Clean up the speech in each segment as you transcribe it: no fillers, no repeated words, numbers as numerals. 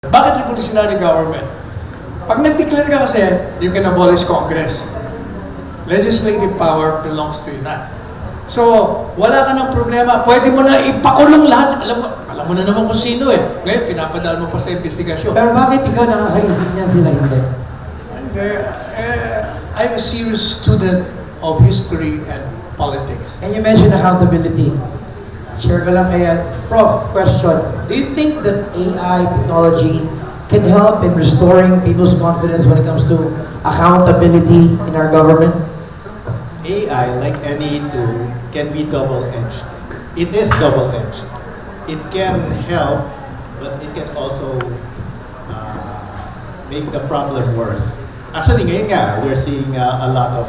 Bakit revolutionary government? Pag nag-declare ka kasi, you can abolish Congress. Legislative power belongs to you na. So, wala ka ng problema. Pwede mo na ipakulong lahat. Alam mo na naman kung sino eh. Ngayon, pinapadaan mo pa sa investigasyon. Pero bakit ikaw nakakaisip niyan sila hindi? And, I'm a serious student of history and politics. And you mentioned accountability. Share ko lang kaya. Prof, question. Do you think that AI technology can help in restoring people's confidence when it comes to accountability in our government? AI, like any tool, can be double-edged. It is double-edged. It can help, but it can also make the problem worse. Actually, ngayon nga, we're seeing a lot of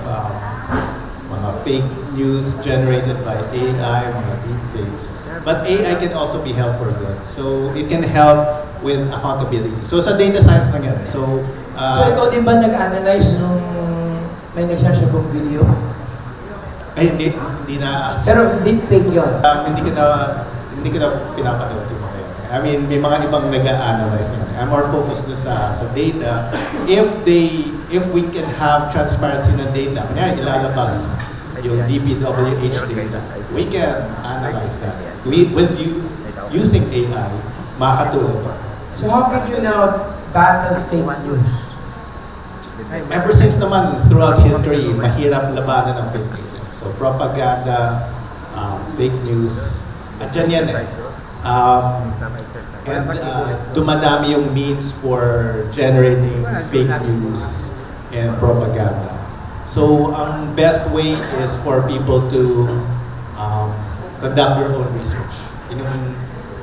mga fake news generated by AI, mga deepfakes. But AI can also be helped for good. So, it can help with accountability. So, sa data science lang yan. So ikaw din ba nag-analyze nung may nagsashare kong video? ay, hindi na. Pero deepfake yun. Hindi ko na pinapanood yung mga yun. I mean, may mga ibang nag-a-analyze na. I'm more focused doon sa data. If we can have transparency ng data, kanya ilalabas yung DPWH data, we can analyze that. Using AI, makakatulong. So how can you now battle fake news? Ever since naman, throughout history, mahirap labanan ng fake news. So, propaganda, fake news, at dyan yan eh. And dumadami yung means for generating fake news and propaganda. So, ang best way is for people to conduct their own research. Yun yung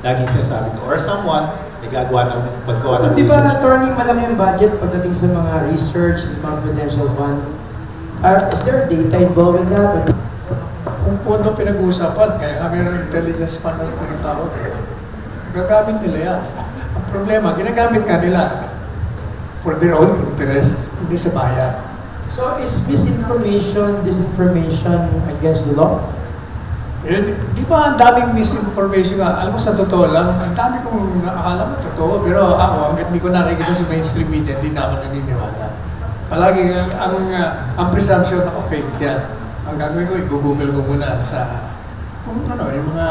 laging sinasabi ko. Or someone, nagagawa ng paggawa ng Di ba, research. attorney, malaki yung budget pagdating sa mga research and confidential fund? Is there data involved in that? Kung pondo pinag-uusapan, kaya kami ng intelligence fund na tinatawag, gagamit nila yan. Ang problema, ginagamit nga nila for their own interest, hindi sa bayan. So is misinformation, disinformation against the law? Eh, di ba ang daming misinformation nga? Alam mo, sa totoo lang, ang dami kong akala mo totoo, pero ako, hanggat hindi ko nakikita sa mainstream media, hindi na ako naniniwala. Palagi ang presumption ako fake yan. Ang gagawin ko, i-google ko muna sa kung ano, yung mga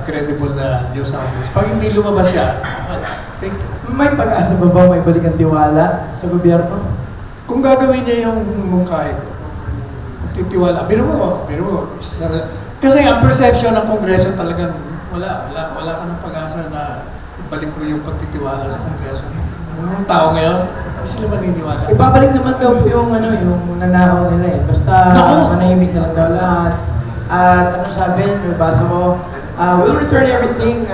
credible na news outlets. Pag hindi lumabas yan, wala. Fake. May pag-asa ba ba may balik ang tiwala sa gobyerno? Kung gagawin niya yung mungkahi ko, titiwala. Biro mo. Kasi ang perception ng Kongreso talagang wala ka ng pag-asa na ibalik mo yung pagtitiwala sa Kongreso. Ang mga tao ngayon, hindi sila maniniwala. Ibabalik naman daw yung yung nanakaw nila eh. Basta manahimik na lang daw lahat. At ano sabi, nabasa mo, we'll return everything,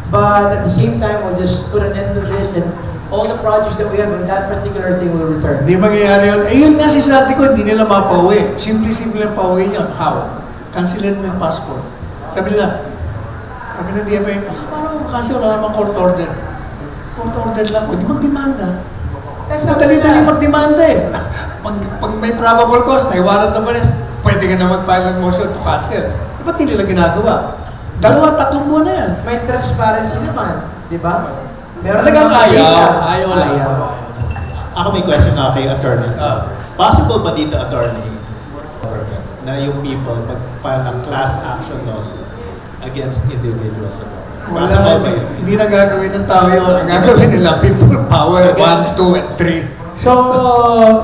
but at the same time, we'll just put an end to this and all the projects that we have on that particular thing will return. Hindi mangyayari yun. Eh yun nga si Sati ko, hindi nila mapauwi. Simple lang pauwi niya. How? Cancelin mo yung passport. Sabi nila, sabi ng DMA, parang cancel, wala namang court order. Court order lang. O di magdemanda. Madali-dali magdemanda eh. Pag may probable cause, may warrant of arrest, pwede ka na mag-file ng motion to cancel. Eh, ba't hindi nila ginagawa? 2-3 buwan na yan. May transparency naman, di ba? Talagang ayaw lang. Ako may question na kay attorney. Possible ba dito, attorney, na yung people mag-file ng class action lawsuit against individuals sa government? Possible ba yun? Hindi na gagawin ng tao yun. Ang gagawin nila, people power, 1, 2, and 3. So,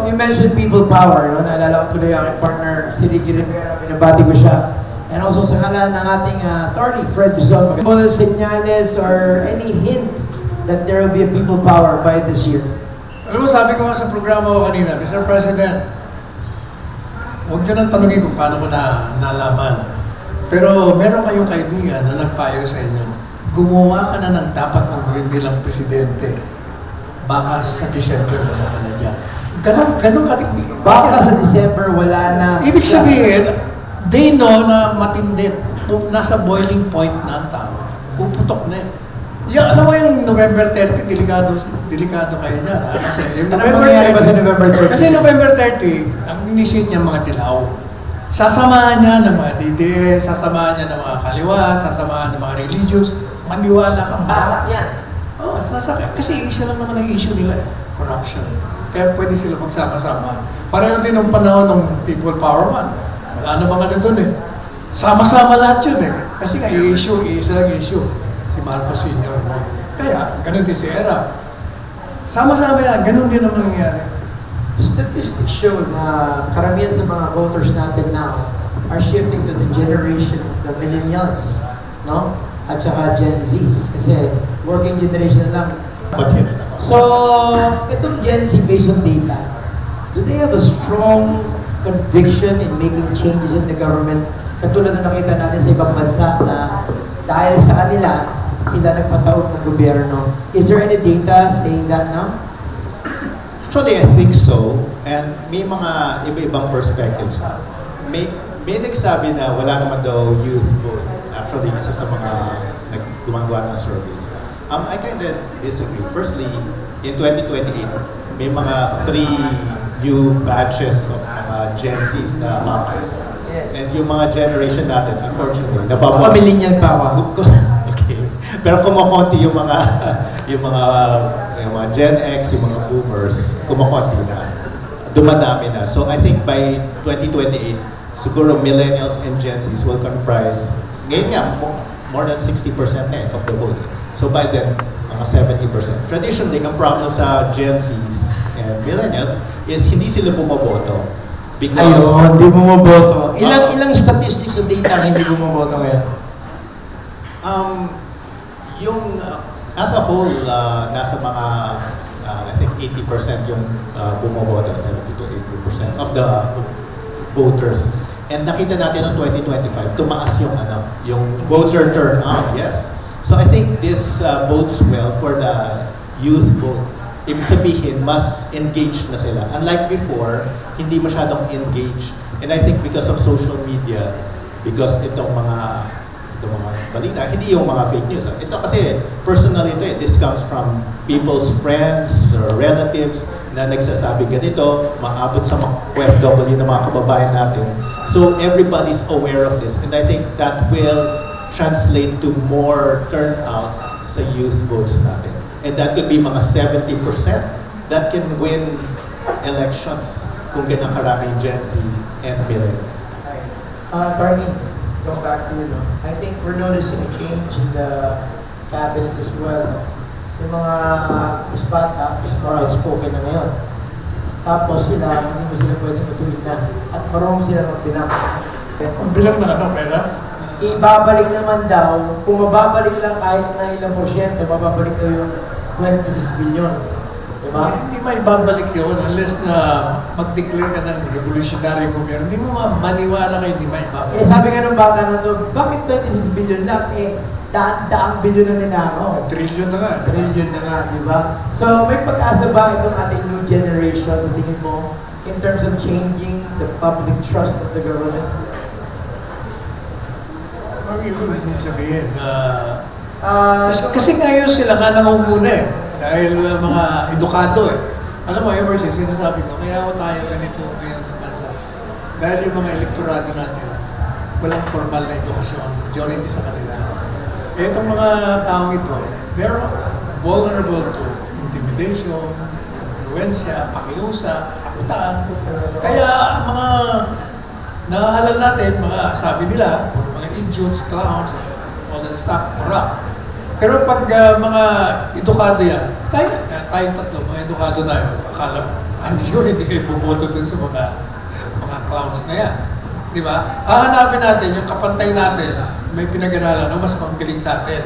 you mentioned people power, no? Naalala ko tuloy ang partner, si Ricky Rivera, binabati ko siya. And also sa ngalan ng ating attorney, Fred Buzon, all senyales or any hint that there will be a people power by this year? Alam mo, sabi ko nga sa programa ko kanina, Mr. President, huwag nyo nang tanongin kung paano mo nalaman. Pero meron kayong kaibigan na nagpayo sa inyo. Gumawa ka na ng dapat mong gawin bilang presidente. Baka sa December wala ka na dyan. Ganon ka. Baka sa December wala na. Ibig sabihin, they know na matindi. Nasa boiling point na ang tao. Puputok na eh. Alam mo yung November 30, delikado kayo dyan. Kasi yung November 30, kasi November 30, ang inisip niya mga dilaw. Sasamahan niya ng mga DDS, sasamahan niya ng mga kaliwa, sasamahan ng mga religious, maniwala kang Basak yan. Oh, Kasi isa lang naman ang issue nila eh, corruption. Kaya pwede sila magsama-sama. Pareho din ng panahon ng People Power Man. Wala namang ano dun eh. Sama-sama lahat yun eh. Kasi nga, isa lang issue. Si Marcos Sr. mo. Kaya, ganun din si Era. Sama-sama yan, ganun din naman nangyayari. Statistics show na karamihan sa mga voters natin now are shifting to the generation of the millennials, no? At saka Gen Zs. Kasi working generation lang. Pati na ako. So, itong Gen Z based on data, do they have a strong conviction in making changes in the government? Katulad na nakita natin sa ibang bansa na dahil sa kanila, sila nagpataob ng gobyerno. Is there any data saying that now? Actually, I think so. And may mga iba-ibang perspectives. May nagsabi na wala naman daw youth vote. Actually, isa sa mga gumagawa ng surveys. I kind of disagree. Firstly, in 2028, may mga 3 new batches of mga Gen Zs na papasok. Yes. And yung mga generation natin, unfortunately, Baka nababawas. millennial pa ako. Okay. Pero kumukonti yung mga Gen X, yung mga boomers, kumukonti na. Dumadami na. So I think by 2028, siguro millennials and Gen Zs will comprise, ngayon nga, more than 60% na of the vote. So by then, mga 70%. Traditionally, ang problem sa Gen Zs and millennials is hindi sila bumoboto. Because Ayun, hindi bumoboto. Ilang statistics o data ang hindi bumoboto ngayon? As a whole, nasa mga, I think 80% yung bumoboto, 70 to 80% of the voters. And nakita natin noong 2025, tumaas yung voter turnout, yes. So I think this bodes well for the youth vote. Ibig sabihin, mas engaged na sila. Unlike before, hindi masyadong engaged. And I think because of social media, because itong mga balita, hindi yung mga fake news. Ito kasi, personally ito this comes from people's friends or relatives na nagsasabi ganito, maabot sa mga OFW na mga kababayan natin. So everybody's aware of this. And I think that will translate to more turnout sa youth votes natin. And that could be mga 70% that can win elections kung ganang karaming Gen Z and millennials. Barney, go back to you. No? I think we're noticing a change in the cabinets as well. Yung mga mas bata, mas more outspoken na ngayon. Tapos sila, hindi mo sila pwedeng utuin na. At marunong sila magbilang. Ang bilang na pera? Ibabalik naman daw, kung mababalik lang kahit na ilang porsyento, mababalik daw yung 26 billion. Diba? Hindi maibabalik yun unless na mag-declare ka ng revolutionary gobyerno. Hindi mo maniwala kayo, hindi maibabalik. Eh sabi nga ng bata na to, bakit 26 billion lang? Eh, daang billion na ninakaw. Trillion na nga. Trillion na nga, di ba? So, may pag-asa ba itong ating new generation sa tingin mo in terms of changing the public trust of the government? Ang ibig mong sabihin, kasi ngayon sila nga nangunguna eh. Dahil mga edukado eh. Alam mo, ever since, sinasabi ko, kaya ako tayo ganito ngayon sa bansa. Dahil yung mga elektorado natin, walang formal na edukasyon, majority sa kanila. Eh, itong mga taong ito, they're vulnerable to intimidation, influensya, pakiusa, kakutaan. Kaya mga nahahalal natin, mga sabi nila, mga idiots, clowns, all that stuff, corrupt. Pero pag mga edukado yan, tayo tatlo, mga edukado tayo, akala, I'm sure hindi kayo bumoto dun sa mga clowns na yan. Di ba? Hahanapin natin, yung kapantay natin, may pinag-aralan na mas magaling sa atin.